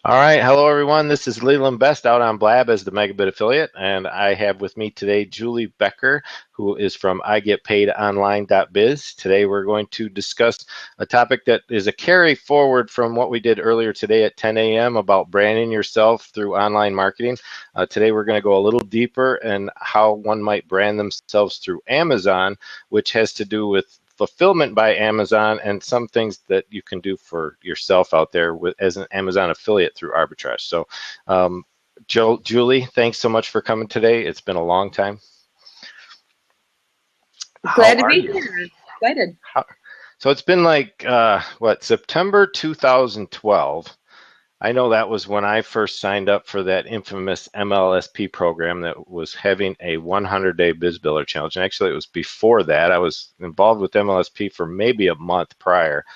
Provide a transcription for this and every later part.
All right, hello everyone. This is Leland Best out on Blab as the Megabit affiliate, and I have with me today Julie Becker, who is from iGetPaidOnline.biz. Today we're going to discuss a topic that is a carry forward from what we did earlier today at 10 a.m. about branding yourself through online marketing. Today we're going to go a little deeper in how one might brand themselves through Amazon, which has to do with fulfillment by Amazon and some things that you can do for yourself out there as an Amazon affiliate through arbitrage. So, Julie, thanks so much for coming today. It's been a long time. How Glad to are be you? here. Excited. So it's been like, September 2012. I know that was when I first signed up for that infamous MLSP program that was having a 100-day Biz Builder challenge. And actually, it was before that. I was involved with MLSP for maybe a month prior.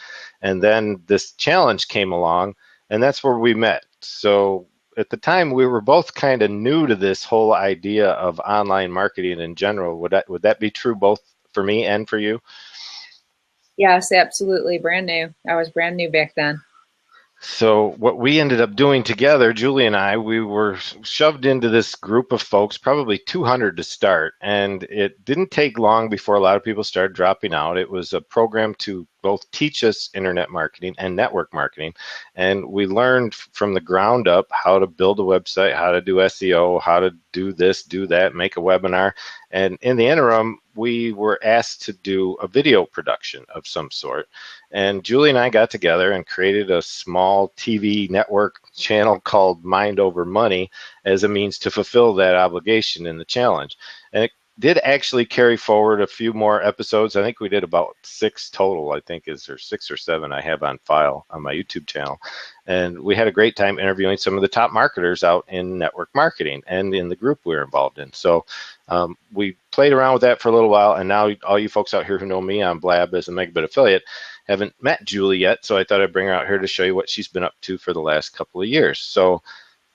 And then this challenge came along, and that's where we met. So at the time, we were both kind of new to this whole idea of online marketing in general. Would that be true both for me and for you? Yes, absolutely. Brand new. I was brand new back then. So what we ended up doing together, Julie and I, we were shoved into this group of folks, probably 200 to start, and it didn't take long before a lot of people started dropping out. It was a program to both teach us internet marketing and network marketing, and we learned from the ground up how to build a website, how to do SEO, how to do this, do that, make a webinar, and in the interim, we were asked to do a video production of some sort. And Julie and I got together and created a small TV network channel called Mind Over Money as a means to fulfill that obligation in the challenge. And it did actually carry forward a few more episodes. I think we did about 6 total, I think is or 6 or 7 I have on file on my YouTube channel. And we had a great time interviewing some of the top marketers out in network marketing and in the group we were involved in. So we played around with that for a little while, and now all you folks out here who know me on Blab as a Megabit affiliate haven't met Julie yet, so I thought I'd bring her out here to show you what she's been up to for the last couple of years. So,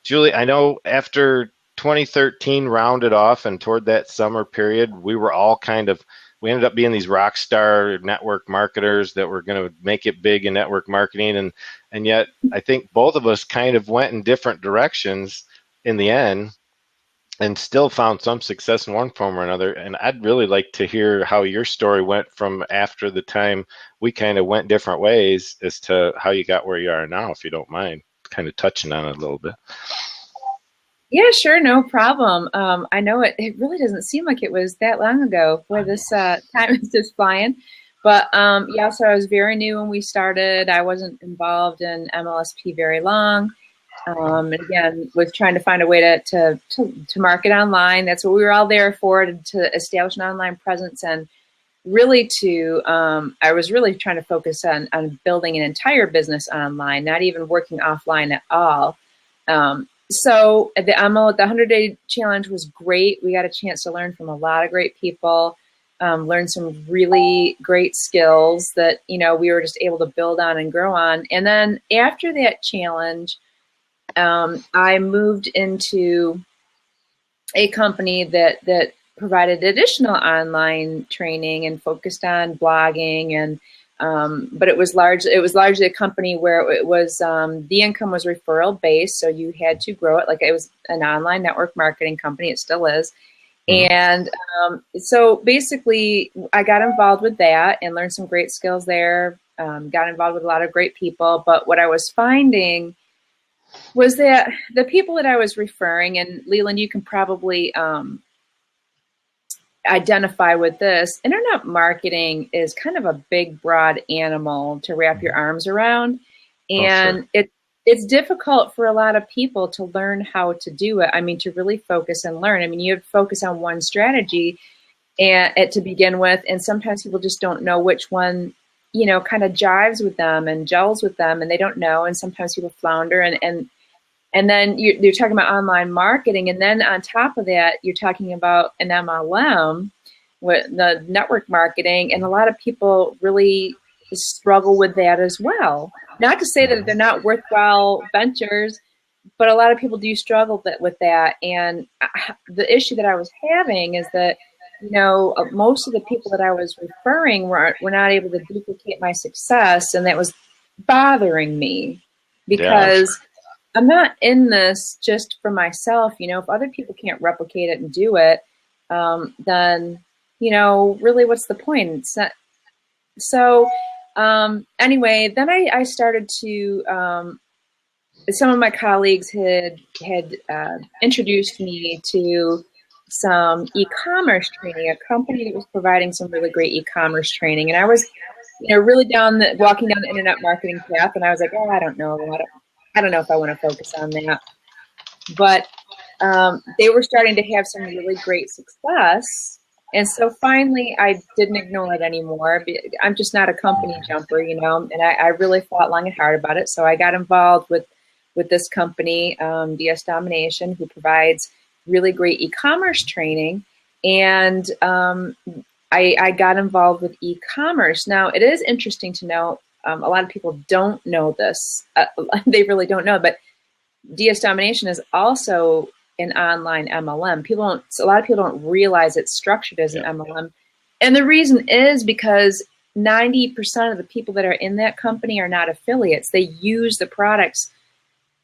Julie, I know after 2013 rounded off and toward that summer period, we ended up being these rock star network marketers that were going to make it big in network marketing, and yet I think both of us kind of went in different directions in the end and still found some success in one form or another. And I'd really like to hear how your story went from after the time we kind of went different ways as to how you got where you are now, if you don't mind kind of touching on it a little bit. Yeah, sure, no problem. I know it really doesn't seem like it was that long ago. Boy, this time is just flying. But yeah, so I was very new when we started. I wasn't involved in MLSP very long. And again, was trying to find a way to market online. That's what we were all there for, to establish an online presence and really I was really trying to focus on building an entire business online, not even working offline at all. So the 100-day challenge was great. We got a chance to learn from a lot of great people, learn some really great skills that, we were just able to build on and grow on. And then after that challenge, I moved into a company that provided additional online training and focused on blogging, and but it was largely a company where it was the income was referral based, so you had to grow it. Like, it was an online network marketing company. It still is. Mm-hmm. And so basically I got involved with that and learned some great skills there, got involved with a lot of great people. But what I was finding was that the people that I was referring, and Leland, you can probably identify with this, internet marketing is kind of a big, broad animal to wrap your arms around. And Oh, sure. it's difficult for a lot of people to learn how to do it. I mean, to really focus and learn. I mean, you focus on one strategy to begin with, and sometimes people just don't know which one, kind of jives with them and gels with them, and they don't know. And sometimes people flounder, and then you're talking about online marketing, and then on top of that, you're talking about an MLM with the network marketing, and a lot of people really struggle with that as well. Not to say that they're not worthwhile ventures, but a lot of people do struggle with that. And the issue that I was having is that, most of the people that I was referring were not able to duplicate my success, and that was bothering me Yeah, I'm because sure. I'm not in this just for myself. You know, if other people can't replicate it and do it, then, you know, really, what's the point? It's not, so anyway, then I started to some of my colleagues had introduced me to some e-commerce training, a company that was providing some really great e-commerce training, and I was, you know, really walking down the internet marketing path, and I was like, oh, I don't know if I want to focus on that, but they were starting to have some really great success. And so finally, I didn't ignore it anymore. I'm just not a company jumper, you know, and I really thought long and hard about it. So I got involved with this company, DS Domination, who provides really great e-commerce training. And I got involved with e-commerce. Now, it is interesting to know, a lot of people don't know this. They really don't know, but DS Domination is also an online MLM. A lot of people don't realize it's structured as an MLM. And the reason is because 90% of the people that are in that company are not affiliates. They use the products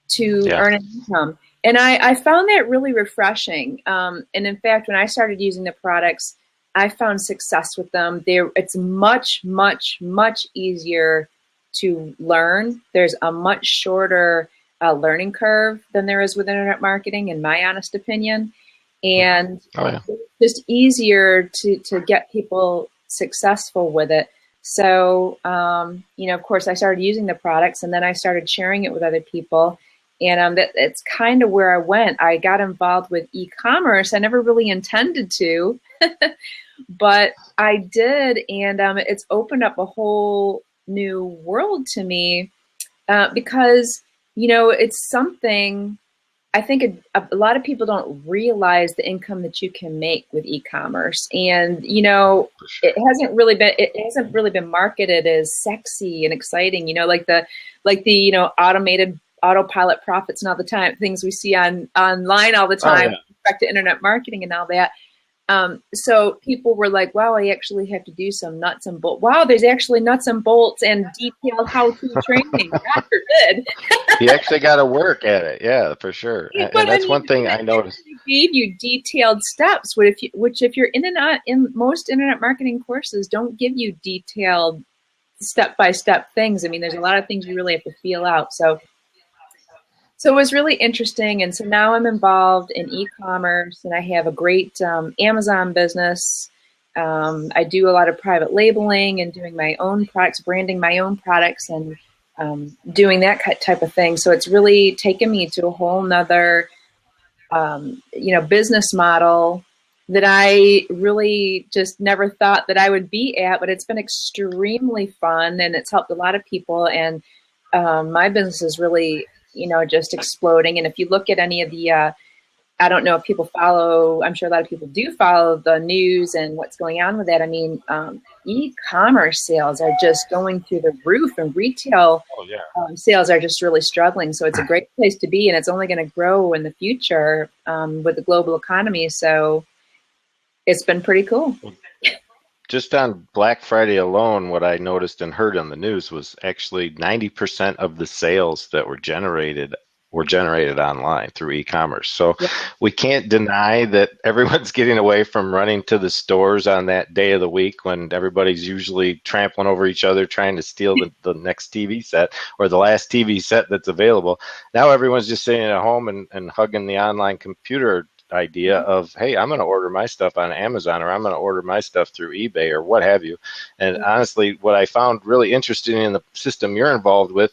to earn an income. And I found that really refreshing. And in fact, when I started using the products, I found success with them. It's much, much, much easier to learn. There's a much shorter learning curve than there is with internet marketing, in my honest opinion. And it's just easier to get people successful with it. So, you know, of course, I started using the products, and then I started sharing it with other people. And it's kind of where I went. I got involved with e-commerce. I never really intended to, but I did. And it's opened up a whole new world to me because, you know, it's something I think a lot of people don't realize the income that you can make with e-commerce. And, you know, it hasn't really been marketed as sexy and exciting, you know, like the, you know, autopilot profits and all the time, things we see online all the time, with respect to internet marketing and all that. So people were like, wow, I actually have to do some nuts and bolts. Wow, there's actually nuts and bolts and detailed how-to training. God forbid. You actually got to work at it. Yeah, for sure. Yeah, and that's one thing I noticed. They gave you detailed steps, which if you're in most internet marketing courses, don't give you detailed step-by-step things. I mean, there's a lot of things you really have to feel out. So it was really interesting. And so now I'm involved in e-commerce, and I have a great Amazon business. I do a lot of private labeling and doing my own products, branding my own products, and doing that type of thing. So it's really taken me to a whole nother, you know, business model that I really just never thought that I would be at, but it's been extremely fun, and it's helped a lot of people. And my business is really, you know, just exploding. And if you look at any of the, I don't know if people follow, I'm sure a lot of people do follow the news and what's going on with that. I mean, e-commerce sales are just going through the roof, and retail sales are just really struggling. So it's a great place to be, and it's only going to grow in the future with the global economy. So it's been pretty cool. Just on Black Friday alone, what I noticed and heard on the news was actually 90% of the sales that were generated online through e-commerce. So we can't deny that everyone's getting away from running to the stores on that day of the week when everybody's usually trampling over each other trying to steal the next TV set or the last TV set that's available. Now everyone's just sitting at home and hugging the online computer idea of, hey, I'm going to order my stuff on Amazon, or I'm going to order my stuff through eBay, or what have you. And honestly, what I found really interesting in the system you're involved with,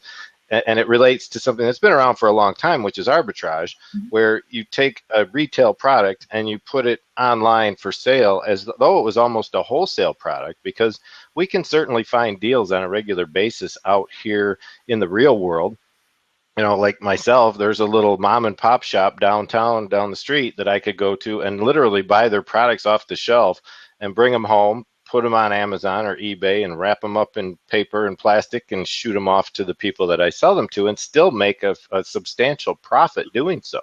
and it relates to something that's been around for a long time, which is arbitrage, where you take a retail product and you put it online for sale as though it was almost a wholesale product, because we can certainly find deals on a regular basis out here in the real world. You know, like myself, there's a little mom and pop shop downtown, down the street, that I could go to and literally buy their products off the shelf and bring them home, put them on Amazon or eBay, and wrap them up in paper and plastic and shoot them off to the people that I sell them to, and still make a substantial profit doing so.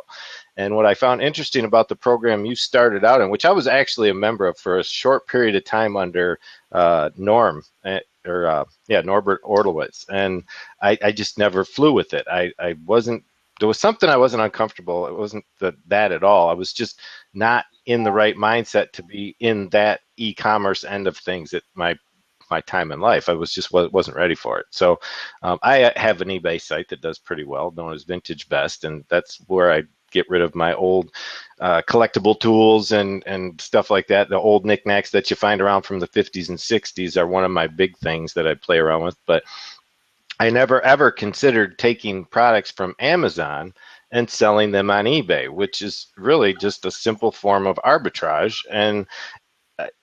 And what I found interesting about the program you started out in, which I was actually a member of for a short period of time under Norbert Orlowitz, and I just never flew with it. I wasn't there was something I wasn't uncomfortable. It wasn't that at all. I was just not in the right mindset to be in that e-commerce end of things at my time in life. I wasn't ready for it. So I have an eBay site that does pretty well, known as Vintage Best, and that's where I get rid of my old collectible tools and stuff like that. The old knickknacks that you find around from the 50s and 60s are one of my big things that I play around with. But I never ever considered taking products from Amazon and selling them on eBay, which is really just a simple form of arbitrage. And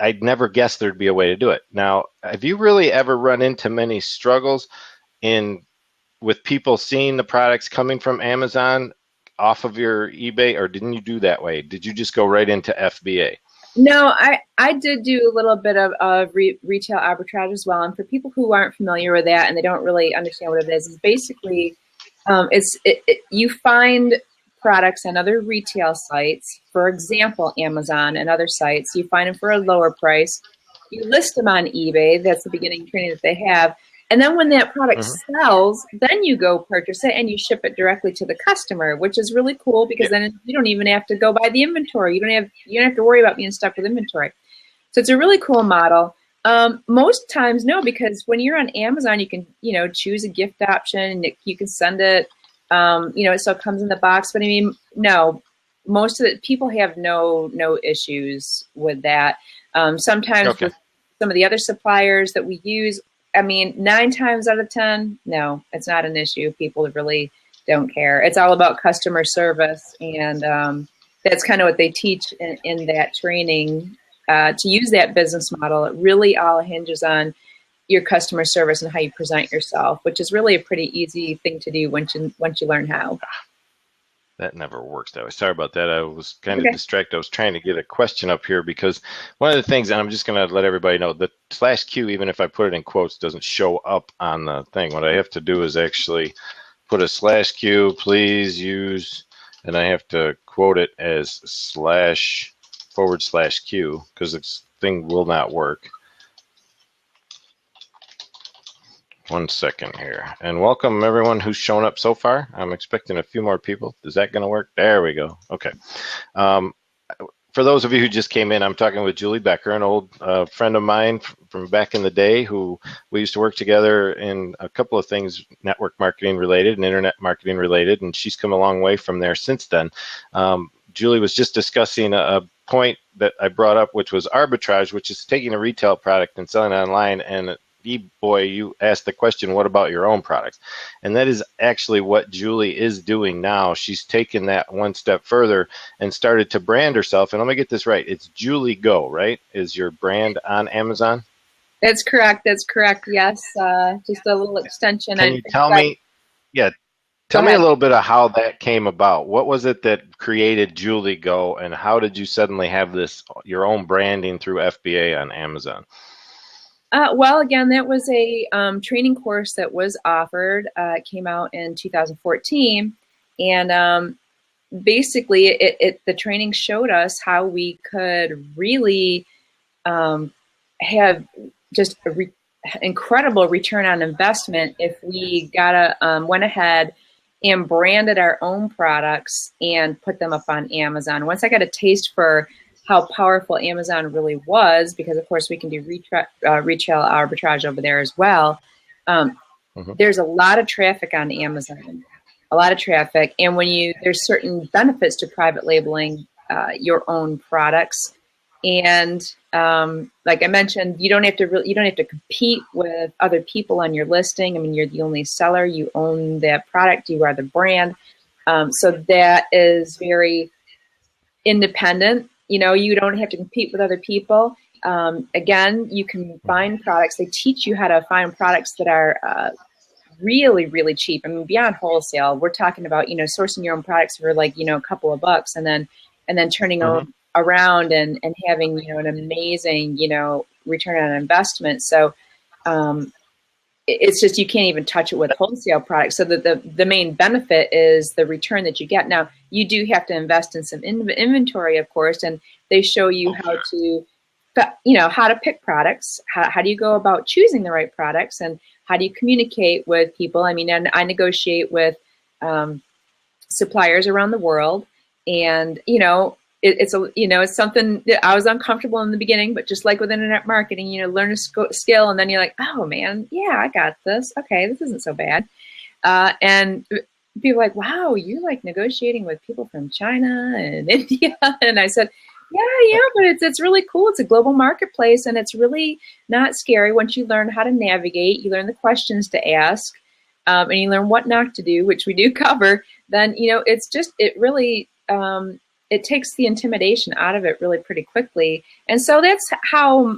I'd never guessed there'd be a way to do it. Now, have you really ever run into many struggles with people seeing the products coming from Amazon off of your eBay, or didn't you do that way? Did you just go right into FBA? No, I did do a little bit of retail arbitrage as well. And for people who aren't familiar with that and they don't really understand what it is, it's basically you find products on other retail sites, for example, Amazon and other sites. You find them for a lower price. You list them on eBay. That's the beginning training that they have. And then when that product sells, then you go purchase it and you ship it directly to the customer, which is really cool because then you don't even have to go buy the inventory. You don't have to worry about being stuck with inventory. So it's a really cool model. Most times, no, because when you're on Amazon, you can, choose a gift option. You can send it. It still comes in the box. But I mean, no, most of the people have no issues with that. Sometimes with some of the other suppliers that we use, I mean, 9 times out of 10, no, it's not an issue. People really don't care. It's all about customer service, and that's kind of what they teach in that training. To use that business model, it really all hinges on your customer service and how you present yourself, which is really a pretty easy thing to do once you learn how. That never works that way. Sorry about that. I was kind of distracted. I was trying to get a question up here because one of the things, and I'm just going to let everybody know, the /Q, even if I put it in quotes, doesn't show up on the thing. What I have to do is actually put a /Q, please use, and I have to quote it as //Q because this thing will not work. One second here. And welcome everyone who's shown up so far. I'm expecting a few more people. Is that going to work? There we go. Okay. For those of you who just came in, I'm talking with Julie Becker, an old friend of mine from back in the day who we used to work together in a couple of things, network marketing related and internet marketing related, and she's come a long way from there since then. Julie was just discussing a point that I brought up, which was arbitrage, which is taking a retail product and selling it online. And boy, you asked the question, what about your own products? And that is actually what Julie is doing now. She's taken that one step further and started to brand herself. And let me get this right. It's Julie Go, right? Is your brand on Amazon? That's correct. Yes. Just a little extension. Can you tell me? Yeah. Tell me a little bit of how that came about. What was it that created Julie Go, and how did you suddenly have your own branding through FBA on Amazon? Well, again, that was a training course that was offered. It came out in 2014, and basically, the training showed us how we could really have just incredible return on investment if we went ahead and branded our own products and put them up on Amazon. Once I got a taste for how powerful Amazon really was, because of course we can do retail arbitrage over there as well. There's a lot of traffic on Amazon, a lot of traffic, and there's certain benefits to private labeling your own products. And like I mentioned, you don't have to compete with other people on your listing. I mean, you're the only seller. You own that product. You are the brand. So that is very independent. You don't have to compete with other people. Again, you can find products. They teach you how to find products that are really, really cheap. I mean, beyond wholesale, we're talking about, sourcing your own products for like, a couple of bucks and then turning them around and having, an amazing, return on investment. So it's just, you can't even touch it with wholesale products. So the main benefit is the return that you get. Now, you do have to invest in some inventory, of course, and they show you how to pick products. How do you go about choosing the right products, and how do you communicate with people? I mean, and I negotiate with suppliers around the world. And, it's something that I was uncomfortable in the beginning, but just like with internet marketing, learn a skill, and then you're like, oh man, yeah, I got this. Okay, this isn't so bad. And people are like, wow, you're like negotiating with people from China and India. And I said, yeah, but it's really cool. It's a global marketplace, and it's really not scary once you learn how to navigate. You learn the questions to ask, and you learn what not to do, which we do cover. Then it really it takes the intimidation out of it really pretty quickly. And so that's how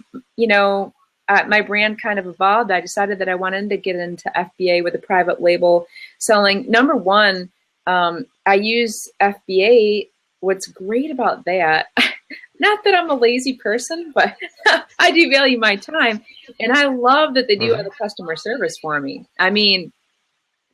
my brand kind of evolved. I decided that I wanted to get into FBA with a private label selling. Number one, I use FBA. What's great about that, not that I'm a lazy person, but I do value my time. And I love that they do all the customer service for me. I mean,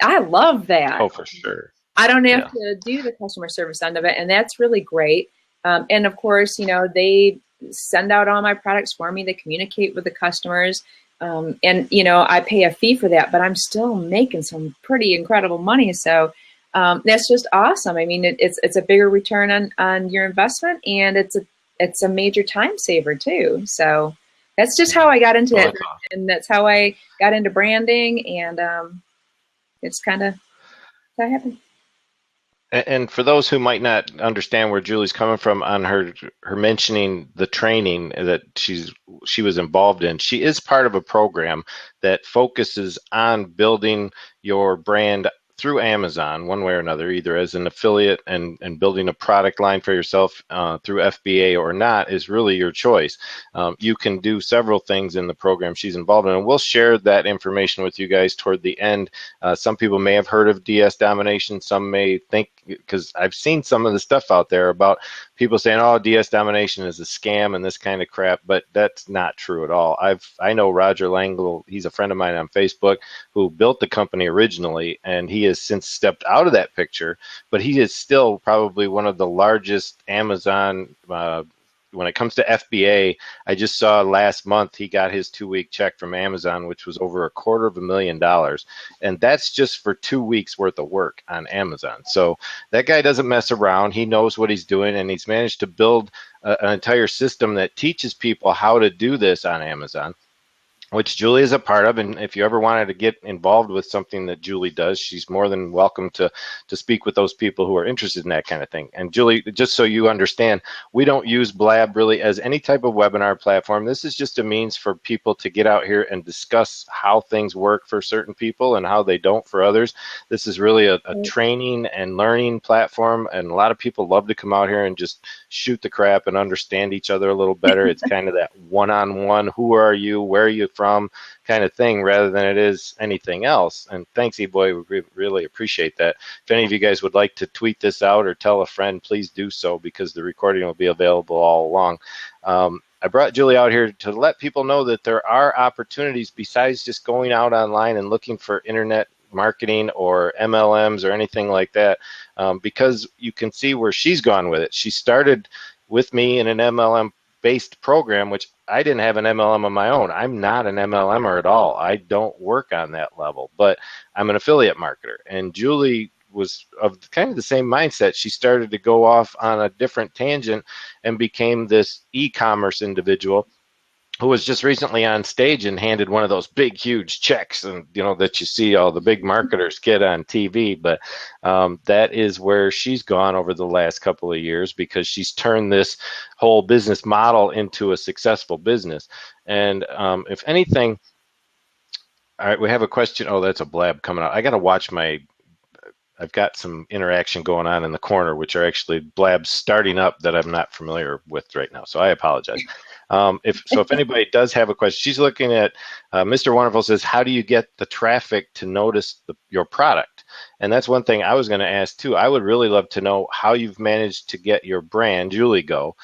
I love that. Oh, for sure. I don't have to do the customer service end of it. And that's really great. And of course, they send out all my products for me. They communicate with the customers. And I pay a fee for that, but I'm still making some pretty incredible money. So that's just awesome. I mean, it's a bigger return on your investment, and it's a major time saver too. So that's just how I got into it, and that's how I got into branding, and it's kind of how it happened. And for those who might not understand where Julie's coming from on her mentioning the training that she was involved in, she is part of a program that focuses on building your brand through Amazon one way or another, either as an affiliate and building a product line for yourself through FBA or not is really your choice. You can do several things in the program she's involved in, and we'll share that information with you guys toward the end. Some people may have heard of DS Domination. Some may think, because I've seen some of the stuff out there about people saying, oh, DS Domination is a scam and this kind of crap, but that's not true at all. I know Roger Langle. He's a friend of mine on Facebook who built the company originally, and he has since stepped out of that picture, but he is still probably one of the largest Amazon when it comes to FBA. I just saw last month he got his 2-week check from Amazon, which was over $250,000, and that's just for 2 weeks worth of work on Amazon. So that guy doesn't mess around. He knows what he's doing, and he's managed to build an entire system that teaches people how to do this on Amazon, which Julie is a part of. And if you ever wanted to get involved with something that Julie does, she's more than welcome to speak with those people who are interested in that kind of thing. And Julie, just so you understand, we don't use Blab really as any type of webinar platform. This is just a means for people to get out here and discuss how things work for certain people and how they don't for others. This is really a training and learning platform, and a lot of people love to come out here and just shoot the crap and understand each other a little better. It's kind of that one-on-one, who are you, where are you from kind of thing, rather than it is anything else. And thanks, eBoy, we really appreciate that. If any of you guys would like to tweet this out or tell a friend, please do so, because the recording will be available all along. I brought Julie out here to let people know that there are opportunities besides just going out online and looking for internet marketing or MLMs or anything like that, because you can see where she's gone with it. She started with me in an MLM based program, which I didn't have an MLM of my own. I'm not an MLMer at all. I don't work on that level, but I'm an affiliate marketer. And Julie was of kind of the same mindset. She started to go off on a different tangent and became this e-commerce individual who was just recently on stage and handed one of those big, huge checks, and that you see all the big marketers get on TV. But that is where she's gone over the last couple of years, because she's turned this whole business model into a successful business. And if anything, all right, we have a question. Oh, that's a Blab coming out. I got to watch I've got some interaction going on in the corner, which are actually Blabs starting up that I'm not familiar with right now. So I apologize. If anybody does have a question, she's looking at, Mr. Wonderful says, how do you get the traffic to notice your product? And that's one thing I was going to ask too. I would really love to know how you've managed to get your brand, Julie Go,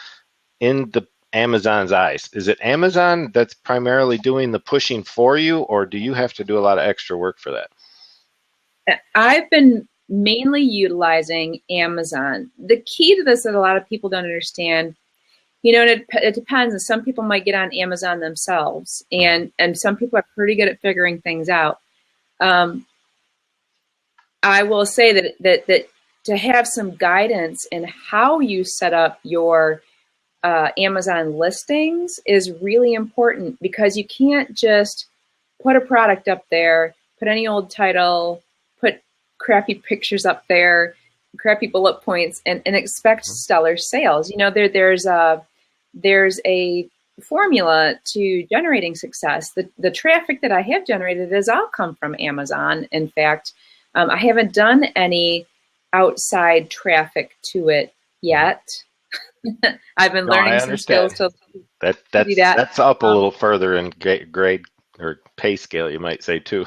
in the Amazon's eyes. Is it Amazon that's primarily doing the pushing for you, or do you have to do a lot of extra work for that? I've been mainly utilizing Amazon. The key to this that a lot of people don't understand, it depends. And some people might get on Amazon themselves, and some people are pretty good at figuring things out. I will say that to have some guidance in how you set up your Amazon listings is really important, because you can't just put a product up there, put any old title, put crappy pictures up there, crappy bullet points, and expect stellar sales. You know, there's a formula to generating success. The traffic that I have generated has all come from Amazon. In fact, I haven't done any outside traffic to it yet. I've been learning some skills to do that. That's up a little further in grade or pay scale, you might say, too.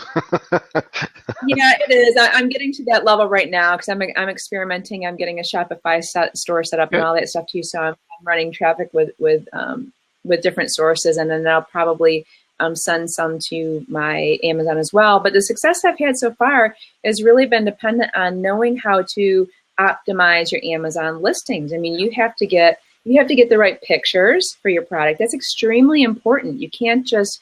Yeah, it is. I'm getting to that level right now because I'm experimenting. I'm getting a Shopify store set up and all that stuff too. So I'm running traffic with different sources, and then I'll probably send some to my Amazon as well. But the success I've had so far has really been dependent on knowing how to optimize your Amazon listings. I mean, you have to get the right pictures for your product. That's extremely important. You can't just,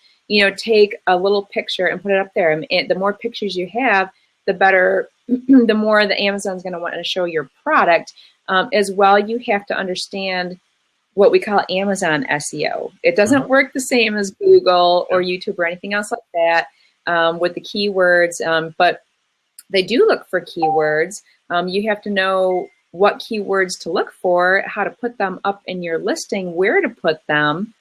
take a little picture and put it up there. And the more pictures you have, the better, the more the Amazon's going to want to show your product. As well, you have to understand what we call Amazon SEO. It doesn't work the same as Google or YouTube or anything else like that with the keywords, but they do look for keywords. You have to know what keywords to look for, how to put them up in your listing, where to put them,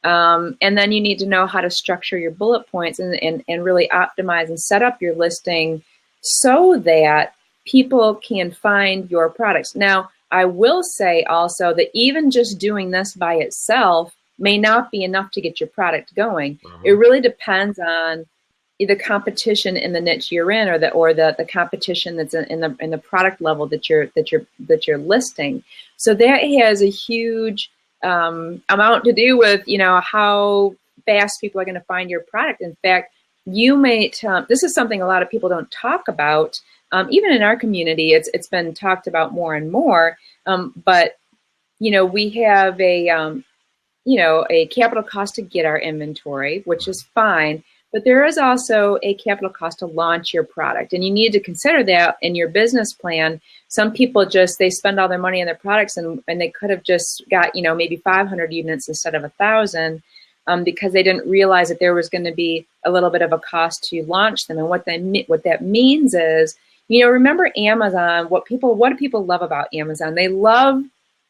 and then you need to know how to structure your bullet points and really optimize and set up your listing so that people can find your products. Now, I will say also that even just doing this by itself may not be enough to get your product going. It really depends on the competition in the niche you're in, or the competition that's in the product level that you're listing. So that has a huge amount to do with how fast people are going to find your product. In fact, you may this is something a lot of people don't talk about. Even in our community, it's been talked about more and more. But we have a capital cost to get our inventory, which is fine. But there is also a capital cost to launch your product, and you need to consider that in your business plan. Some people they spend all their money on their products, and they could have just got maybe 500 units instead of 1,000 because they didn't realize that there was going to be a little bit of a cost to launch them. And what that means is, remember Amazon. What do people love about Amazon? They love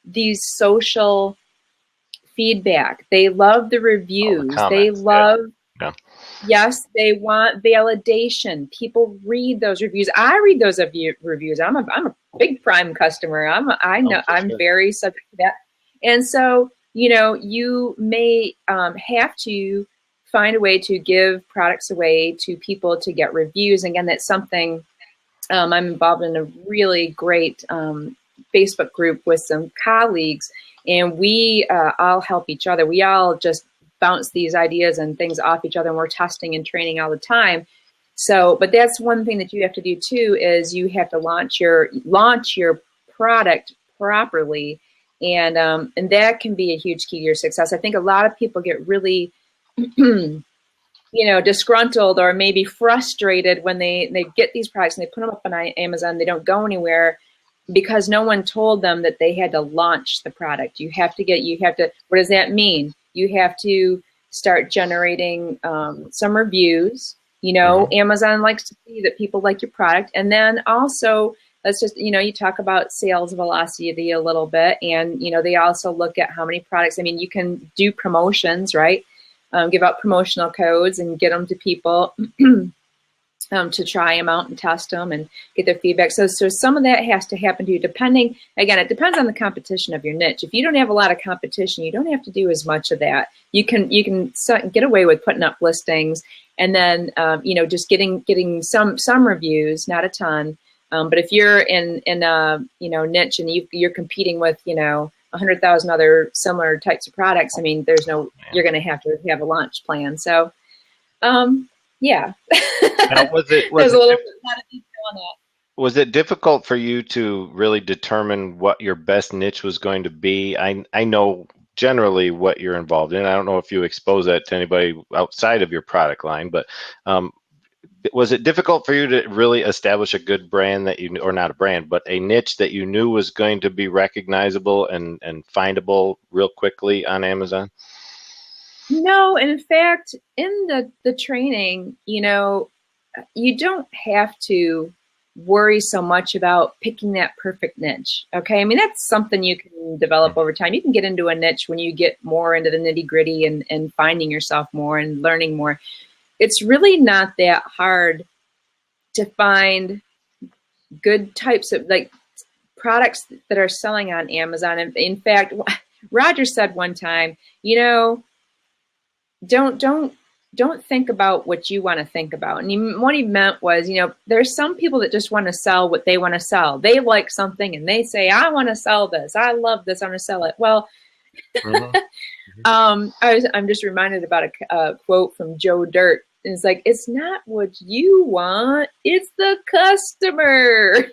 these social feedback. They love the reviews. They love. Yeah. Yes, they want validation. People read those reviews. I read those reviews. I'm a big Prime customer. I'm very subject to that. And so, you may have to find a way to give products away to people to get reviews. Again, that's something I'm involved in a really great Facebook group with some colleagues, and we all help each other. We all just bounce these ideas and things off each other, and we're testing and training all the time. So, but that's one thing that you have to do too, is you have to launch your product properly, and that can be a huge key to your success. I think a lot of people get really disgruntled or maybe frustrated when they get these products and they put them up on Amazon. They don't go anywhere because no one told them that they had to launch the product. What does that mean? You have to start generating some reviews. Amazon likes to see that people like your product. And then also, let's just, you talk about sales velocity a little bit. And, they also look at how many products. I mean, you can do promotions, right? Give out promotional codes and get them to people to try them out and test them and get their feedback. So some of that has to happen to you depending, again, it depends on the competition of your niche. If you don't have a lot of competition, you don't have to do as much of that. You can get away with putting up listings and then, just getting some reviews, not a ton. But if you're in a, niche and you're competing with, 100,000 other similar types of products, I mean, you're going to have a launch plan. So, yeah. Now, was it difficult for you to really determine what your best niche was going to be? I know generally what you're involved in. I don't know if you expose that to anybody outside of your product line, but was it difficult for you to really establish a good brand that you, or not a brand, but a niche that you knew was going to be recognizable and findable real quickly on Amazon? No, and in fact, in the training, you don't have to worry so much about picking that perfect niche. Okay. I mean, that's something you can develop over time. You can get into a niche when you get more into the nitty gritty and finding yourself more and learning more. It's really not that hard to find good types of like products that are selling on Amazon. And in fact, Roger said one time, don't think about what you want to think about. And what he meant was, there's some people that just want to sell what they want to sell. They like something and they say, I want to sell this. I love this. I'm going to sell it. Well, I'm just reminded about a quote from Joe Dirt. And it's like, it's not what you want, it's the customer.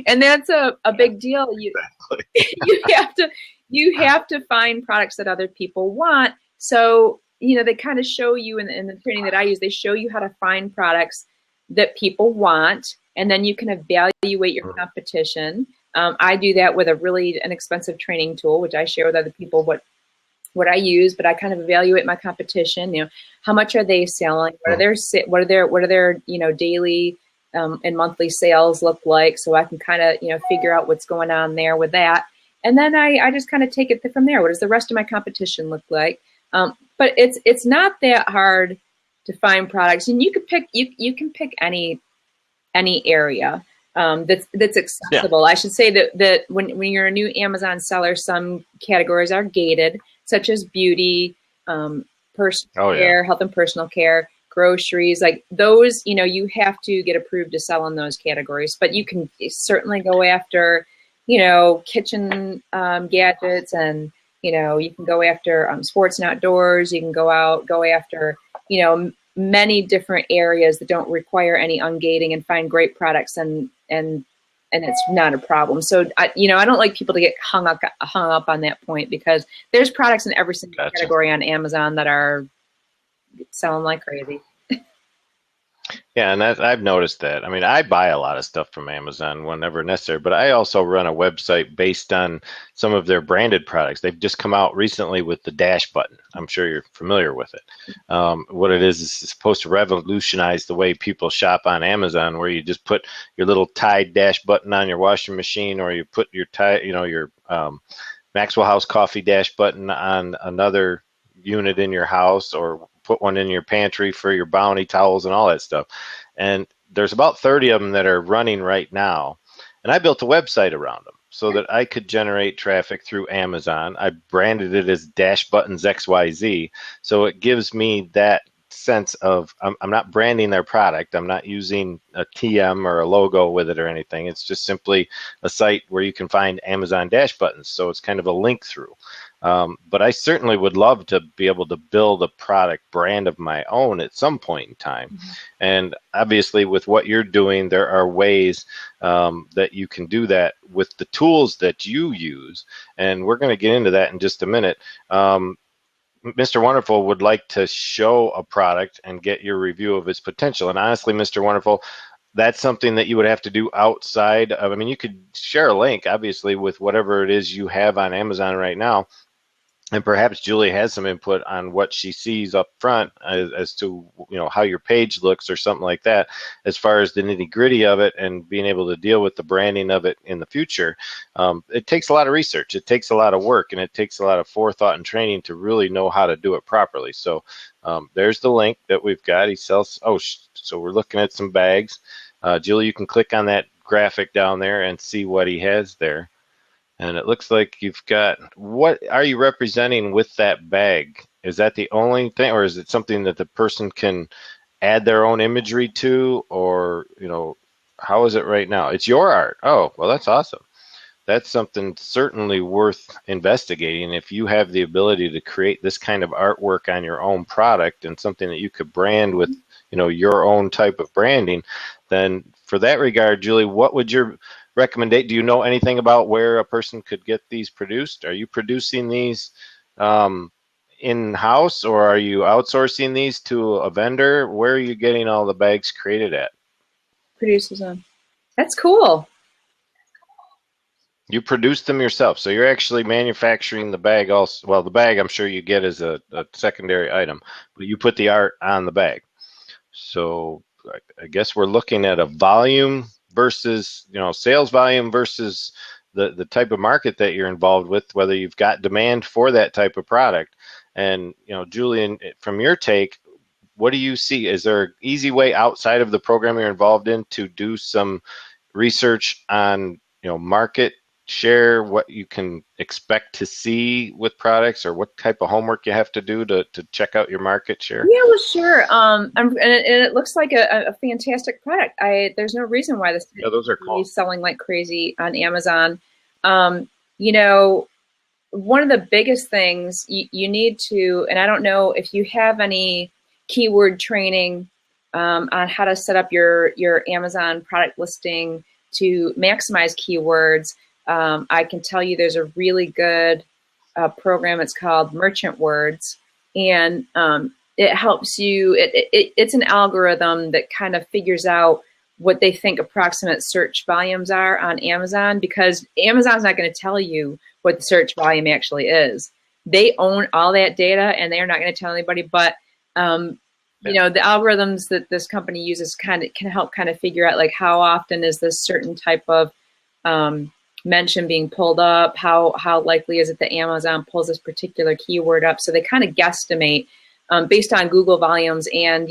And that's a big deal. You have to find products that other people want. So, they kind of show you in the training that I use, they show you how to find products that people want, and then you can evaluate your competition. I do that with a really inexpensive training tool, which I share with other people what I use, but I kind of evaluate my competition. How much are they selling? What are their daily and monthly sales look like? So I can kind of figure out what's going on there with that, and then I just kind of take it from there. What does the rest of my competition look like? But it's not that hard to find products, and you can pick any area that's accessible. Yeah. I should say that when you're a new Amazon seller, some categories are gated, such as beauty, personal care, health and personal care, groceries, like those. You have to get approved to sell in those categories, but you can certainly go after kitchen gadgets, and you can go after sports and outdoors. You can go after, many different areas that don't require any ungating and find great products, and it's not a problem. So, I don't like people to get hung up on that point, because there's products in every single category on Amazon that are selling like crazy. Yeah, and I've noticed that. I mean, I buy a lot of stuff from Amazon whenever necessary, but I also run a website based on some of their branded products. They've just come out recently with the Dash button. I'm sure you're familiar with it. What it is supposed to revolutionize the way people shop on Amazon, where you just put your little Tide Dash button on your washing machine, or you put your your Maxwell House Coffee Dash button on another unit in your house, or put one in your pantry for your Bounty towels and all that stuff. And there's about 30 of them that are running right now. And I built a website around them so that I could generate traffic through Amazon. I branded it as Dash Buttons XYZ. So it gives me that sense of, I'm not branding their product. I'm not using a TM or a logo with it or anything. It's just simply a site where you can find Amazon Dash Buttons. So it's kind of a link through. But I certainly would love to be able to build a product brand of my own at some point in time. Mm-hmm. And obviously with what you're doing, there are ways that you can do that with the tools that you use. And we're going to get into that in just a minute. Mr. Wonderful would like to show a product and get your review of its potential. And honestly, Mr. Wonderful, that's something that you would have to do outside of, I mean, you could share a link, obviously, with whatever it is you have on Amazon right now. And perhaps Julie has some input on what she sees up front as to, how your page looks or something like that, as far as the nitty gritty of it and being able to deal with the branding of it in the future. It takes a lot of research. It takes a lot of work, and it takes a lot of forethought and training to really know how to do it properly. So there's the link that we've got. He sells, so we're looking at some bags. Julie, you can click on that graphic down there and see what he has there. And it looks like you've got, what are you representing with that bag? Is that the only thing, or is it something that the person can add their own imagery to, or, how is it right now? It's your art. Oh, well, that's awesome. That's something certainly worth investigating. If you have the ability to create this kind of artwork on your own product and something that you could brand with, your own type of branding, then for that regard, Julie, what would your recommendation? Do you know anything about where a person could get these produced? Are you producing these in-house, or are you outsourcing these to a vendor? Where are you getting all the bags created at? Produces them. That's cool. You produce them yourself, so you're actually manufacturing the bag also. Well, the bag I'm sure you get as a secondary item, but you put the art on the bag. So I guess we're looking at a volume versus, sales volume versus the type of market that you're involved with, whether you've got demand for that type of product. And, Julian, from your take, what do you see? Is there an easy way outside of the program you're involved in to do some research on, market share, what you can expect to see with products, or what type of homework you have to do to check out your market share? Yeah, well, sure. And it looks like a fantastic product. There's no reason why this Those are cool. is selling like crazy on Amazon. One of the biggest things you need to, and I don't know if you have any keyword training on how to set up your Amazon product listing to maximize keywords. I can tell you there's a really good program. It's called Merchant Words, and it helps you. It's an algorithm that kind of figures out what they think approximate search volumes are on Amazon, because Amazon's not going to tell you what the search volume actually is. They own all that data, and they're not going to tell anybody. But the algorithms that this company uses can help kind of figure out like how often is this certain type of mention being pulled up, how likely is it that Amazon pulls this particular keyword up. So they kind of guesstimate based on Google volumes and,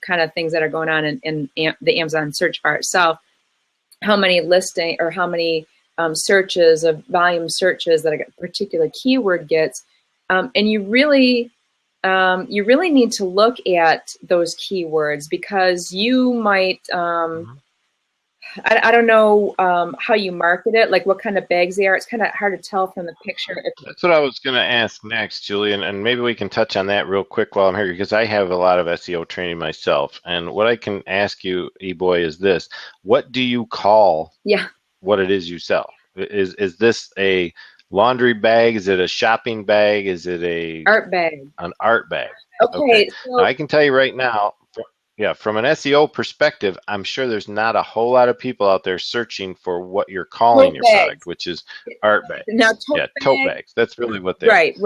kind of things that are going on in the Amazon search bar itself, how many listing or how many searches of volume searches that a particular keyword gets. And you really need to look at those keywords, because you might, I don't know how you market it, like what kind of bags they are. It's kind of hard to tell from the picture. That's what I was going to ask next, Julian, and maybe we can touch on that real quick while I'm here, because I have a lot of SEO training myself. And what I can ask you, E-Boy, is this: what do you call what it is you sell? Is this a laundry bag? Is it a shopping bag? Is it a art bag? An art bag. Okay. So now, I can tell you right now, from an SEO perspective, I'm sure there's not a whole lot of people out there searching for what you're calling your product, which is art bags. Now, tote bags. That's really what they're. Right.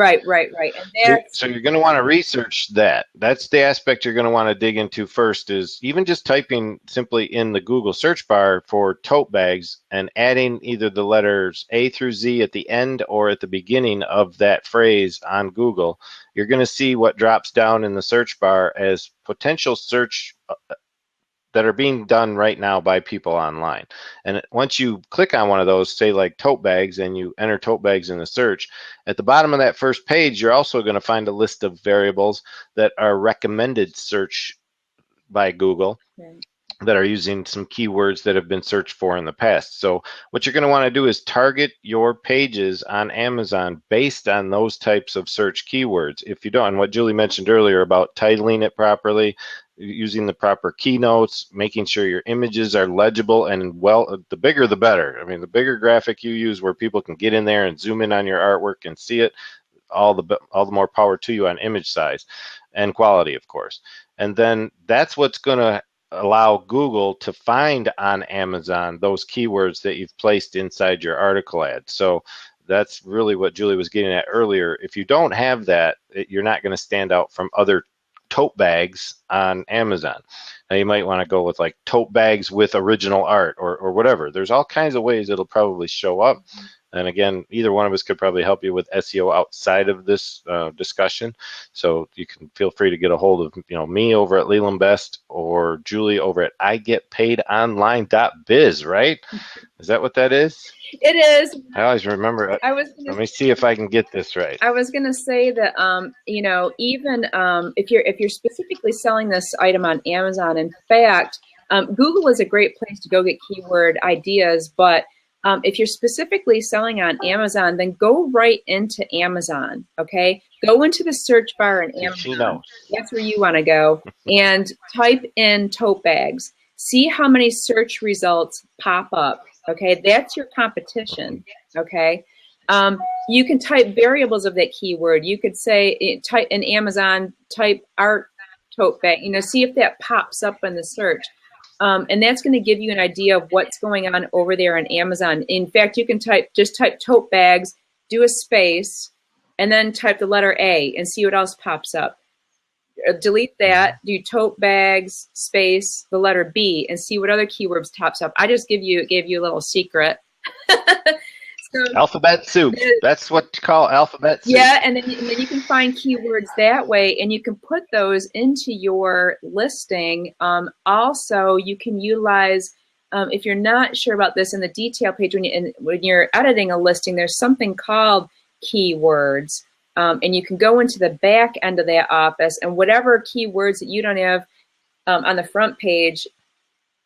And so you're going to want to research that. That's the aspect you're going to want to dig into first, is even just typing simply in the Google search bar for tote bags and adding either the letters A through Z at the end or at the beginning of that phrase on Google. You're going to see what drops down in the search bar as potential search that are being done right now by people online. And once you click on one of those, say like tote bags, and you enter tote bags in the search, at the bottom of that first page, you're also going to find a list of variables that are recommended search by Google. That are using some keywords that have been searched for in the past. So what you're going to want to do is target your pages on Amazon based on those types of search keywords. If you don't, and what Julie mentioned earlier about titling it properly, using the proper keynotes, making sure your images are legible, and the bigger the better. I mean, the bigger graphic you use where people can get in there and zoom in on your artwork and see it, all the more power to you on image size and quality, of course. And then that's what's going to allow Google to find on Amazon those keywords that you've placed inside your article ad. So that's really what Julie was getting at earlier. If you don't have that, you're not going to stand out from other tote bags on Amazon. Now you might want to go with like tote bags with original art or whatever. There's all kinds of ways it'll probably show up. And again, either one of us could probably help you with SEO outside of this discussion. So you can feel free to get a hold of me over at Leland Best or Julie over at igetpaidonline.biz, right? Is that what that is? It is. I always remember. Let me see if I can get this right. I was going to say that even if you're specifically selling this item on Amazon, in fact, Google is a great place to go get keyword ideas, but if you're specifically selling on Amazon, then go right into Amazon, okay? Go into the search bar in Amazon. That's where you want to go. And type in tote bags. See how many search results pop up, okay? That's your competition, okay? You can type variables of that keyword. You could say, type in Amazon, type art tote bag, see if that pops up in the search. And that's going to give you an idea of what's going on over there on Amazon. In fact, you can just type tote bags, do a space, and then type the letter A and see what else pops up. Delete that, do tote bags, space, the letter B, and see what other keywords pops up. I just gave you a little secret. So, alphabet soup. That's what you call alphabet soup. Yeah, and then you can find keywords that way, and you can put those into your listing. Also, you can utilize, if you're not sure about this, in the detail page, when you're editing a listing, there's something called keywords. And you can go into the back end of that office, and whatever keywords that you don't have on the front page,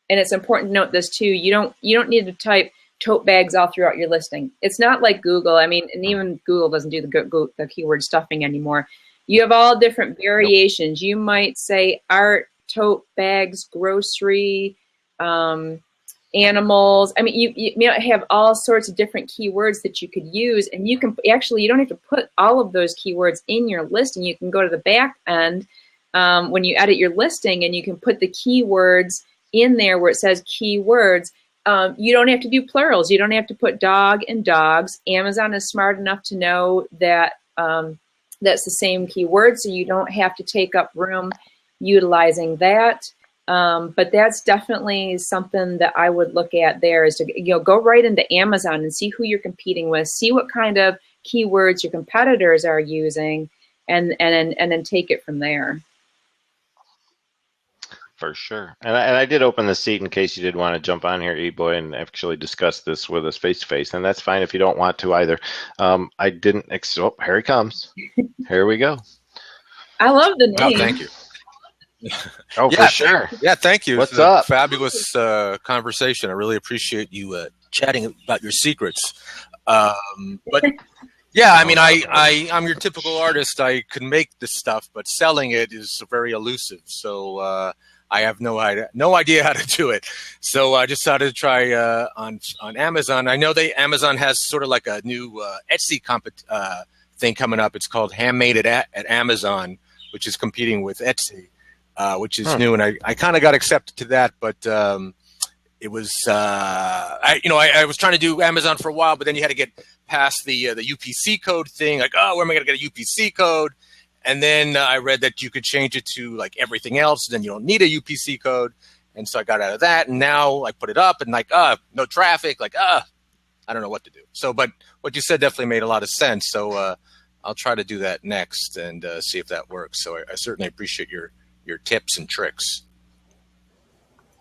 and it's important to note this too, you don't need to type tote bags all throughout your listing. It's not like Google. I mean, and even Google doesn't do the keyword stuffing anymore. You have all different variations. You might say art, tote bags, grocery, animals. I mean, you have all sorts of different keywords that you could use, and you don't have to put all of those keywords in your listing. You can go to the back end when you edit your listing, and you can put the keywords in there where it says keywords. You don't have to do plurals. You don't have to put dog and dogs. Amazon is smart enough to know that that's the same keyword, so you don't have to take up room utilizing that. But that's definitely something that I would look at there, is to go right into Amazon and see who you're competing with, see what kind of keywords your competitors are using, and then take it from there. For sure. And I did open the seat in case you did want to jump on here, E-Boy, and actually discuss this with us face to face. And that's fine if you don't want to either. I didn't. Oh, here he comes. Here we go. I love the name. Oh, thank you. Oh, yeah, for sure. Yeah, thank you. What's it's up? Fabulous conversation. I really appreciate you chatting about your secrets. But yeah, I mean, I'm your typical artist. I can make this stuff, but selling it is very elusive. So I have no idea how to do it. So I decided to try on Amazon. I know Amazon has sort of like a new Etsy thing coming up. It's called Handmade at Amazon, which is competing with Etsy, which is new. And I kind of got accepted to that, but it was I was trying to do Amazon for a while, but then you had to get past the UPC code thing. Like, oh, where am I going to get a UPC code? And then I read that you could change it to like everything else. Then you don't need a UPC code. And so I got out of that. And now I put it up and like, no traffic. Like, I don't know what to do. So, but what you said definitely made a lot of sense. So I'll try to do that next and see if that works. So I certainly appreciate your tips and tricks.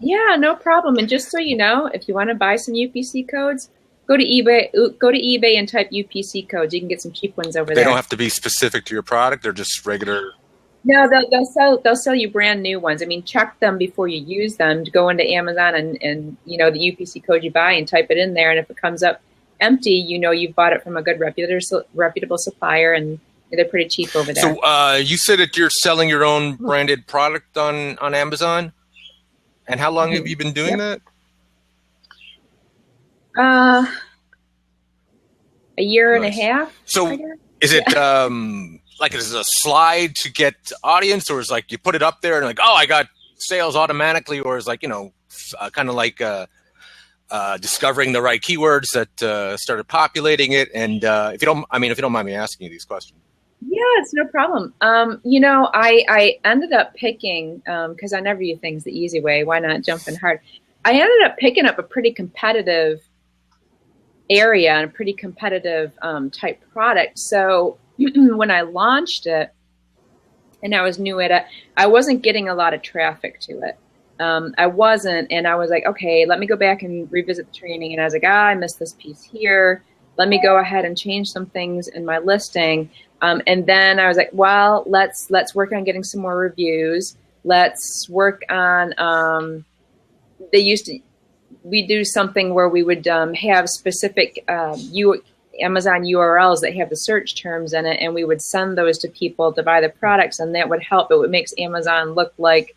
Yeah, no problem. And just so you know, if you want to buy some UPC codes, go to eBay and type UPC codes. You can get some cheap ones over there. They don't have to be specific to your product. They're just regular. No, they'll sell you brand new ones. I mean, check them before you use them. To go into Amazon and the UPC code you buy and type it in there. And if it comes up empty, you've bought it from a good reputable supplier, and they're pretty cheap over there. So you said that you're selling your own branded product on Amazon, and how long have you been doing that? A year and a half. So is it like is it a slide to get audience, or is like you put it up there and like, oh, I got sales automatically, or is like kind of like discovering the right keywords that started populating it? And if you don't mind me asking you these questions. Yeah, it's no problem. I ended up picking, because I never do things the easy way. Why not jump in hard? I ended up picking up a pretty competitive area and a pretty competitive type product. So when I launched it and I was new at it, I wasn't getting a lot of traffic to it. I wasn't, and I was like, okay, let me go back and revisit the training. And I was like, I missed this piece here. Let me go ahead and change some things in my listing. And then I was like, well, let's work on getting some more reviews. Let's work on, we do something where we would have specific Amazon URLs that have the search terms in it, and we would send those to people to buy the products, and that would help. It would make Amazon look like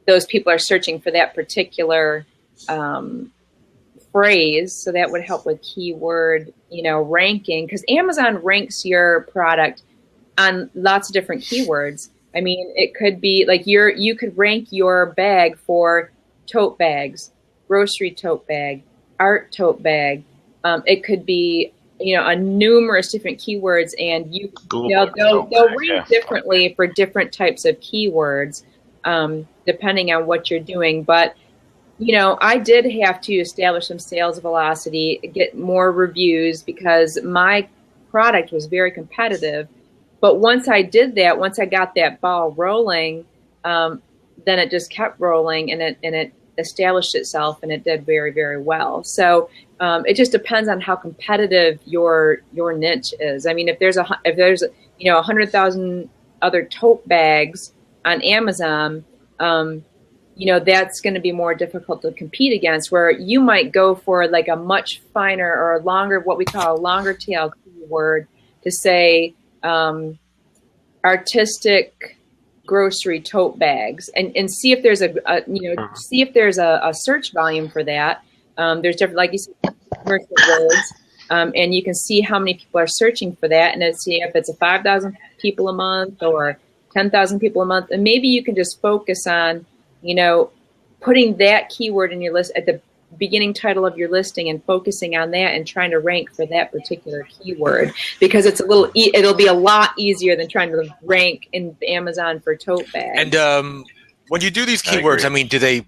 those people are searching for that particular phrase, so that would help with keyword, ranking, because Amazon ranks your product on lots of different keywords. I mean, it could be like you could rank your bag for tote bags, grocery tote bag, art tote bag. It could be, a numerous different keywords, and they'll rank differently for different types of keywords, depending on what you're doing. But I did have to establish some sales velocity, get more reviews, because my product was very competitive. But once I did that, once I got that ball rolling, then it just kept rolling, and it established itself, and it did very, very well. So it just depends on how competitive your niche is. I mean, if there's 100,000 other tote bags on Amazon, that's going to be more difficult to compete against, where you might go for like a much finer or a longer, what we call a longer tail keyword, to say artistic grocery tote bags, and see if there's see if there's a search volume for that. There's different, like you said, commercial words, and you can see how many people are searching for that, and then see if it's 5,000 people a month or 10,000 people a month, and maybe you can just focus on putting that keyword in your list at the beginning title of your listing, and focusing on that and trying to rank for that particular keyword, because it's it'll be a lot easier than trying to rank in Amazon for tote bags. And when you do these keywords, I mean, do they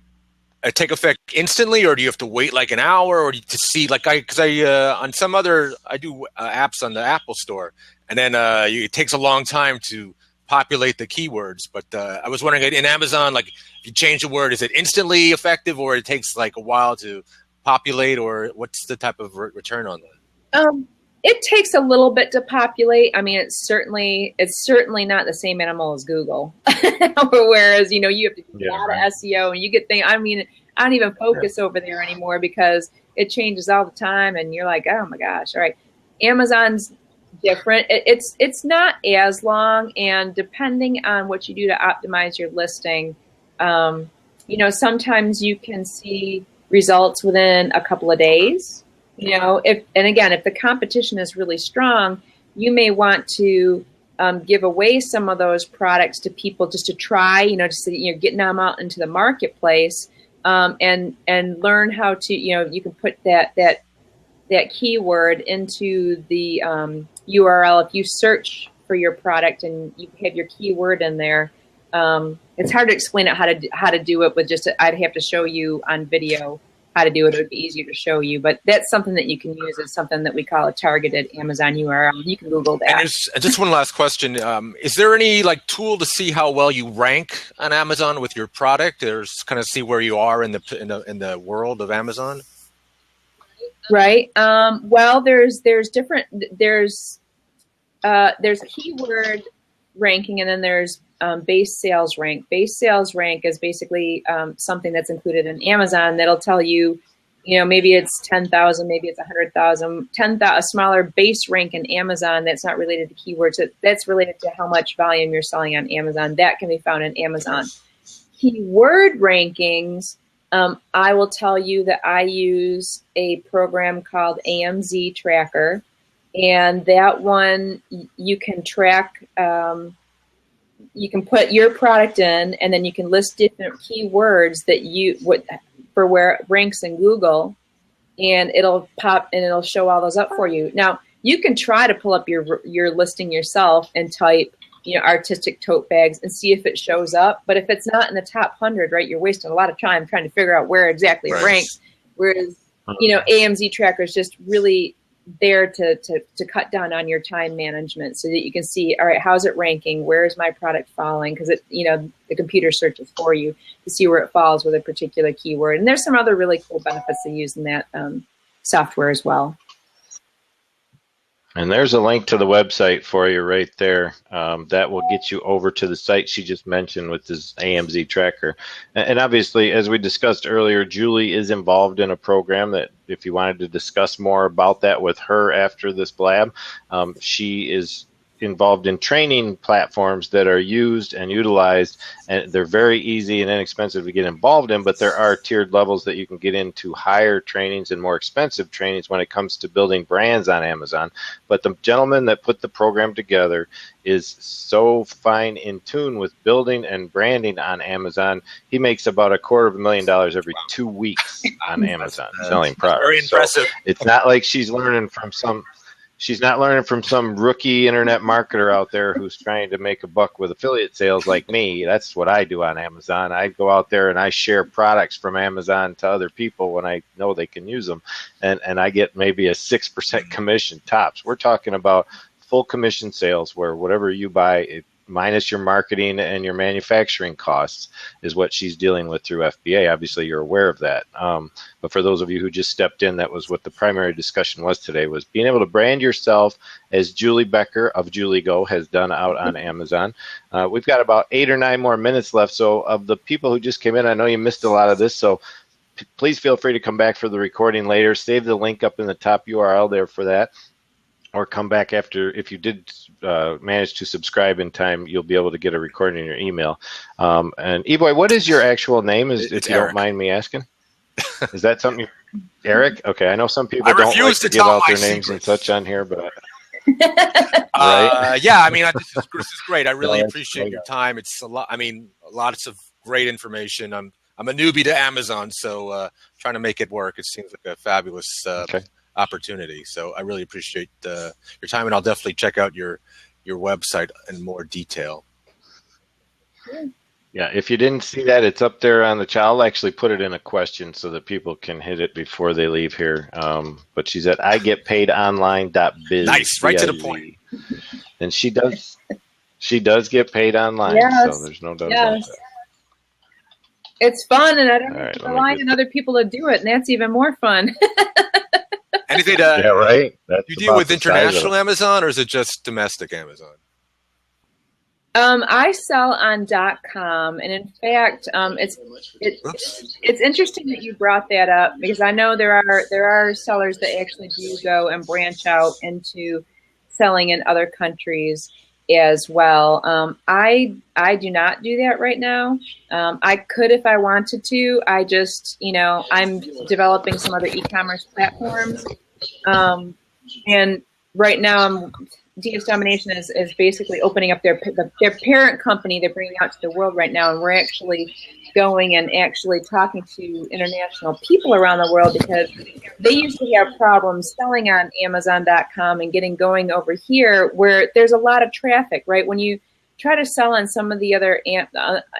take effect instantly, or do you have to wait like an hour, or to see, like because I on some other, I do apps on the Apple Store, and then it takes a long time to populate the keywords. But I was wondering, in Amazon, like if you change a word, is it instantly effective, or it takes like a while to populate, or what's the type of return on that? It takes a little bit to populate. I mean, it's certainly not the same animal as Google. Whereas, you have to do a lot of SEO, and you get things. I mean, I don't even focus over there anymore, because it changes all the time, and you're like, oh my gosh, all right. Amazon's different. It's not as long, and depending on what you do to optimize your listing, sometimes you can see results within a couple of days. If the competition is really strong, you may want to give away some of those products to people just to try, just so getting them out into the marketplace, and learn how to, you can put that keyword into the URL. If you search for your product and you have your keyword in there, it's hard to explain it how to do it with I'd have to show you on video how to do it. It would be easier to show you, but that's something that you can use. It's something that we call a targeted Amazon URL. You can Google that. And just one last question. Is there any tool to see how well you rank on Amazon with your product, or kind of see where you are in the world of Amazon? Right. Well, there's keyword ranking, and then there's base sales rank. Base sales rank is basically something that's included in Amazon that'll tell you, maybe it's 10,000, maybe it's 100,000, 10,000, a smaller base rank in Amazon that's not related to keywords. That's related to how much volume you're selling on Amazon. That can be found in Amazon. Keyword rankings, I will tell you that I use a program called AMZ Tracker, and that one you can track. You can put your product in, and then you can list different keywords that for where it ranks in Google, and it'll pop and it'll show all those up for you. Now you can try to pull up your listing yourself and type, artistic tote bags, and see if it shows up. But if it's not in the top 100, right, you're wasting a lot of time trying to figure out where exactly it ranks. Whereas, AMZ Tracker is just really there to cut down on your time management, so that you can see, all right, how's it ranking? Where is my product falling? Because the computer searches for you to see where it falls with a particular keyword. And there's some other really cool benefits to using that software as well. And there's a link to the website for you right there. That will get you over to the site she just mentioned with this AMZ Tracker. And obviously, as we discussed earlier, Julie is involved in a program that, if you wanted to discuss more about that with her after this blab, she is involved in training platforms that are used and utilized, and they're very easy and inexpensive to get involved in, but there are tiered levels that you can get into higher trainings and more expensive trainings when it comes to building brands on Amazon. But the gentleman that put the program together is so fine in tune with building and branding on Amazon. He makes about $250,000 every 2 weeks on Amazon selling products. Very impressive. So it's not like she's learning from some rookie internet marketer out there who's trying to make a buck with affiliate sales like me. That's what I do on Amazon. I go out there and I share products from Amazon to other people when I know they can use them. And I get maybe a 6% commission tops. We're talking about full commission sales where whatever you buy, minus your marketing and your manufacturing costs, is what she's dealing with through FBA. Obviously, you're aware of that. But for those of you who just stepped in, that was what the primary discussion was today, was being able to brand yourself as Julie Becker of Julie Go has done out on Amazon. We've got about 8 or 9 more minutes left. So of the people who just came in, I know you missed a lot of this. So please feel free to come back for the recording later. Save the link up in the top URL there for that. Or come back after. If you did manage to subscribe in time, you'll be able to get a recording in your email. And E-Boy, what is your actual name, if you don't mind me asking? Is that something? Eric? Okay, I know some people don't like to give out their names and such on here, but... Right? Yeah, I mean, this is great. I really appreciate your time. It's a lot. I mean, lots of great information. I'm a newbie to Amazon, so trying to make it work. It seems like a fabulous opportunity. So I really appreciate your time, and I'll definitely check out your website in more detail. Yeah, if you didn't see that, it's up there on the chat. I'll actually put it in a question so that people can hit it before they leave here. But she's at igetpaidonline.biz. Nice, right to the point. And she does get paid online, yes. So there's no doubt about that. It's fun, and I don't have to rely on other people to do it, and that's even more fun. Anything yeah, right. Do you deal with international Amazon, or is it just domestic Amazon? I sell on .com, and in fact, it's interesting that you brought that up, because I know there are sellers that actually do go and branch out into selling in other countries as well. I do not do that right now. I could if I wanted to. I just, I'm developing some other e-commerce platforms. And right now DS Domination is basically opening up their parent company they're bringing out to the world right now. And we're actually going and actually talking to international people around the world, because they usually have problems selling on Amazon.com and getting going over here where there's a lot of traffic, right? When you try to sell on some of the other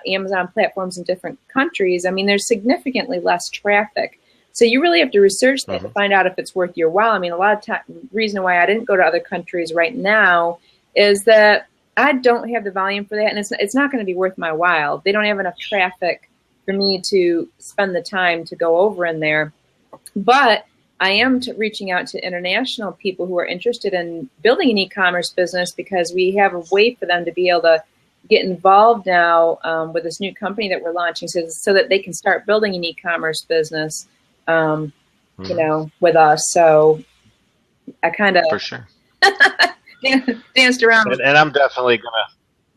Amazon platforms in different countries, I mean, there's significantly less traffic. So you really have to research that to find out if it's worth your while. I mean, a lot of time, reason why I didn't go to other countries right now is that I don't have the volume for that, and it's not going to be worth my while. They don't have enough traffic for me to spend the time to go over in there. But I am reaching out to international people who are interested in building an e-commerce business, because we have a way for them to be able to get involved now with this new company that we're launching, so that they can start building an e-commerce business. With us. So I kind of for sure danced around. And I'm definitely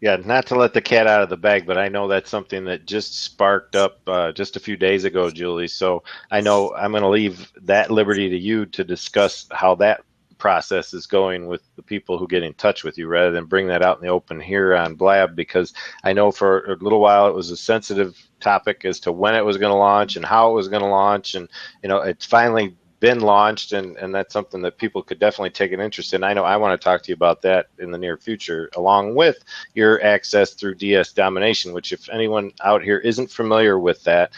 not to let the cat out of the bag, but I know that's something that just sparked up just a few days ago, Julie. So I know I'm going to leave that liberty to you to discuss how that process is going with the people who get in touch with you, rather than bring that out in the open here on Blab, because I know for a little while it was a sensitive topic as to when it was going to launch and how it was going to launch, and it's finally been launched, and that's something that people could definitely take an interest in. I know I want to talk to you about that in the near future, along with your access through DS Domination, which, if anyone out here isn't familiar with that,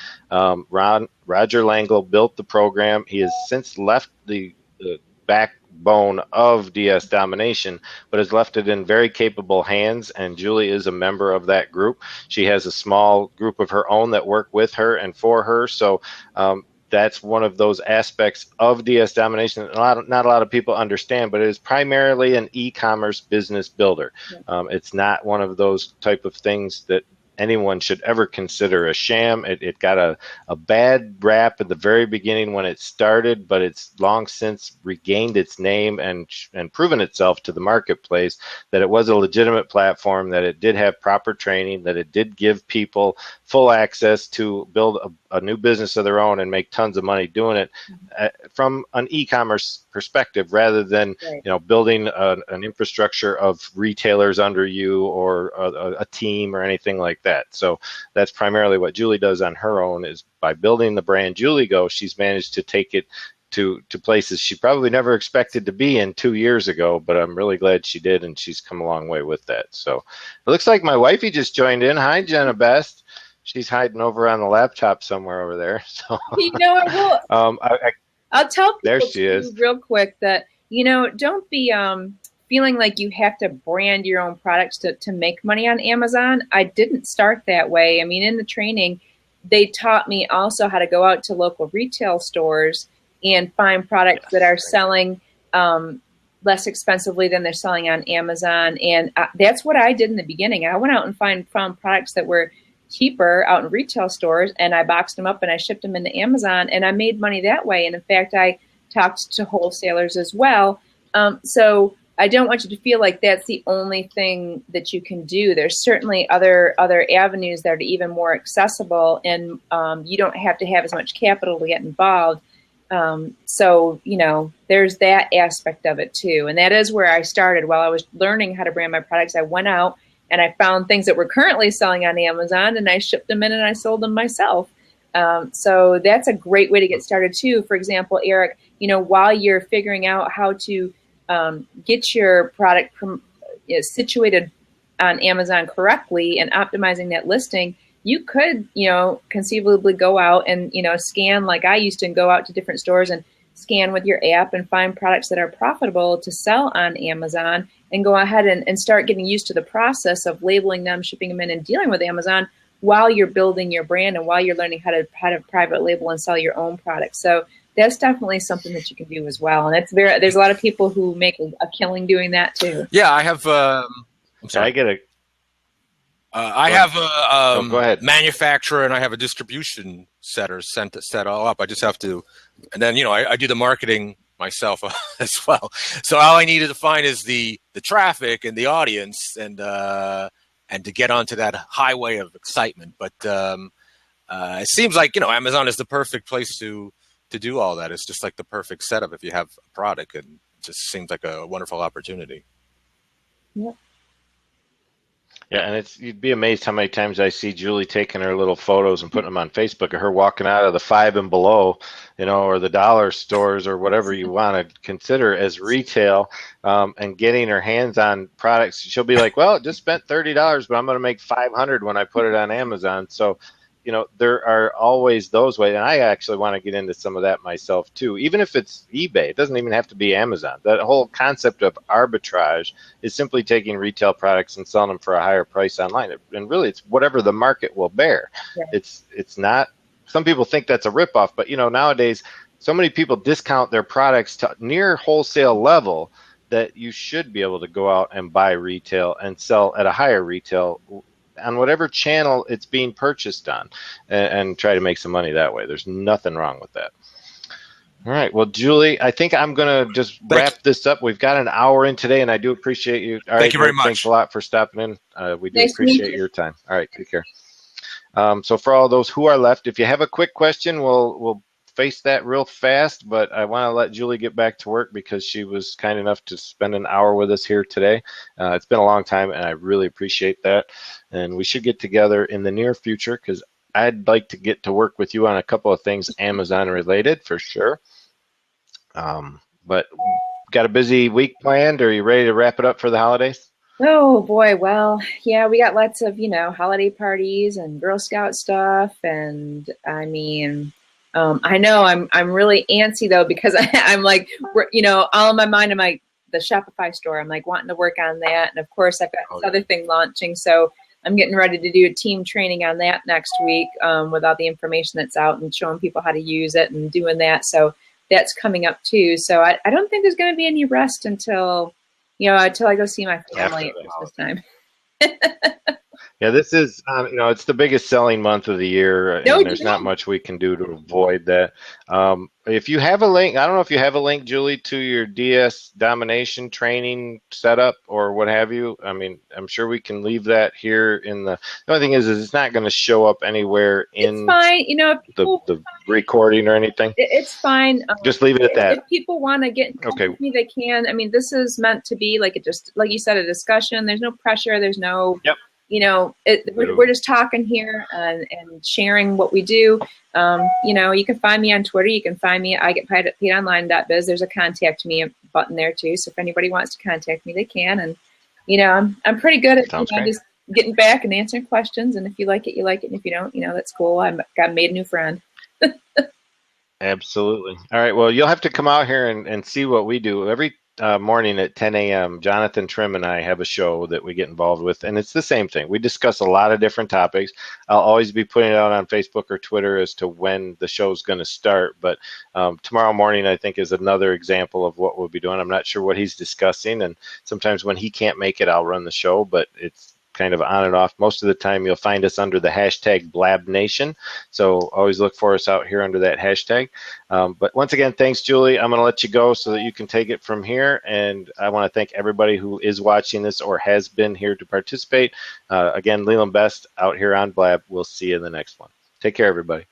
Roger Langle built the program. He has since left the backbone of DS Domination, but has left it in very capable hands, and Julie is a member of that group. She has a small group of her own that work with her and for her, so that's one of those aspects of DS Domination that not a lot of people understand, but it is primarily an e-commerce business builder. It's not one of those type of things that anyone should ever consider a sham. It got a bad rap at the very beginning when it started, but it's long since regained its name and proven itself to the marketplace that it was a legitimate platform, that it did have proper training, that it did give people full access to build a new business of their own and make tons of money doing it from an e-commerce perspective, rather than building an infrastructure of retailers under you or a team or anything like that. So that's primarily what Julie does on her own, is by building the brand Julie Go, she's managed to take it to places she probably never expected to be in 2 years ago, but I'm really glad she did, and she's come a long way with that. So it looks like my wifey just joined in. Hi, Jenna Best. She's hiding over on the laptop somewhere over there. So I'll tell people there she is. real quick that, don't be feeling like you have to brand your own products to make money on Amazon. I didn't start that way. I mean, in the training, they taught me also how to go out to local retail stores and find products that are selling less expensively than they're selling on Amazon. And that's what I did in the beginning. I went out and found products that were cheaper out in retail stores, and I boxed them up and I shipped them into Amazon, and I made money that way. And in fact, I talked to wholesalers as well. So I don't want you to feel like that's the only thing that you can do. There's certainly other avenues that are even more accessible, and you don't have to have as much capital to get involved. So, there's that aspect of it too. And that is where I started. While I was learning how to brand my products, I went out and I found things that were currently selling on Amazon, and I shipped them in and I sold them myself. So that's a great way to get started too. For example, Eric, while you're figuring out how to get your product situated on Amazon correctly and optimizing that listing, you could, conceivably go out and, scan like I used to, and go out to different stores and scan with your app and find products that are profitable to sell on Amazon, and go ahead and start getting used to the process of labeling them, shipping them in, and dealing with Amazon while you're building your brand and while you're learning how to private label and sell your own products. So that's definitely something that you can do as well. And there's a lot of people who make a killing doing that too. Yeah, I have. I'm sorry. I have a go ahead. manufacturer, and I have a distribution setter set all up. I just have to, and then I do the marketing myself as well. So all I needed to find is the traffic and the audience, and to get onto that highway of excitement. But it seems like Amazon is the perfect place to do all that. It's just like the perfect setup if you have a product, and it just seems like a wonderful opportunity. Yeah. Yeah, and you'd be amazed how many times I see Julie taking her little photos and putting them on Facebook of her walking out of the Five and Below, or the dollar stores or whatever you want to consider as retail, and getting her hands on products. She'll be like, well, just spent $30, but I'm going to make $500 when I put it on Amazon. So, there are always those ways. And I actually want to get into some of that myself too. Even if it's eBay, it doesn't even have to be Amazon. That whole concept of arbitrage is simply taking retail products and selling them for a higher price online. And really, it's whatever the market will bear. Yeah. It's not, some people think that's a ripoff, but nowadays, so many people discount their products to near wholesale level that you should be able to go out and buy retail and sell at a higher retail on whatever channel it's being purchased on, and try to make some money that way. There's nothing wrong with that. All right. Well, Julie, I think I'm going to just wrap this up. We've got an hour in today, and I do appreciate you. All right, Thank you very much. Thanks a lot for stopping in. We do appreciate your time. All right. Take care. So for all those who are left, if you have a quick question, we'll face that real fast, but I want to let Julie get back to work because she was kind enough to spend an hour with us here today. It's been a long time, and I really appreciate that. And we should get together in the near future because I'd like to get to work with you on a couple of things Amazon related for sure. But got a busy week planned? Are you ready to wrap it up for the holidays? Oh boy, well, yeah, we got lots of, holiday parties and Girl Scout stuff, and I mean, I know I'm really antsy though, because I'm like, all in my mind, I'm the Shopify store. I'm like wanting to work on that. And of course I've got this other thing launching. So I'm getting ready to do a team training on that next week, with all the information that's out and showing people how to use it and doing that. So that's coming up too. So I don't think there's going to be any rest until I go see my family at Christmas time. Yeah, this is, it's the biggest selling month of the year, No, and there's not much we can do to avoid that. If you have a link, I don't know if you have a link, Julie, to your DS domination training setup or what have you. I mean, I'm sure we can leave that here in the only thing is it's not going to show up anywhere it's in fine. You know, if people, the recording or anything. it's fine. Just leave it at that. If people want to get in touch Okay. with me, they can. I mean, this is meant to be like like you said, a discussion. There's no pressure. There's no, Yep. We're just talking here and sharing what we do. You can find me on Twitter. You can find me. I get paid online.biz. There's a contact me button there too. So if anybody wants to contact me, they can. And I'm pretty good at just getting back and answering questions. And if you like it, you like it. And if you don't, that's cool. I've made a new friend. Absolutely. All right. Well, you'll have to come out here and see what we do. Every morning at 10 a.m., Jonathan Trim and I have a show that we get involved with, and it's the same thing. We discuss a lot of different topics. I'll always be putting it out on Facebook or Twitter as to when the show's going to start, but tomorrow morning, I think, is another example of what we'll be doing. I'm not sure what he's discussing, and sometimes when he can't make it, I'll run the show, but it's kind of on and off. Most of the time you'll find us under the hashtag BlabNation. So always look for us out here under that hashtag. But once again, thanks, Julie. I'm going to let you go so that you can take it from here. And I want to thank everybody who is watching this or has been here to participate. Again, Leland Best out here on Blab. We'll see you in the next one. Take care, everybody.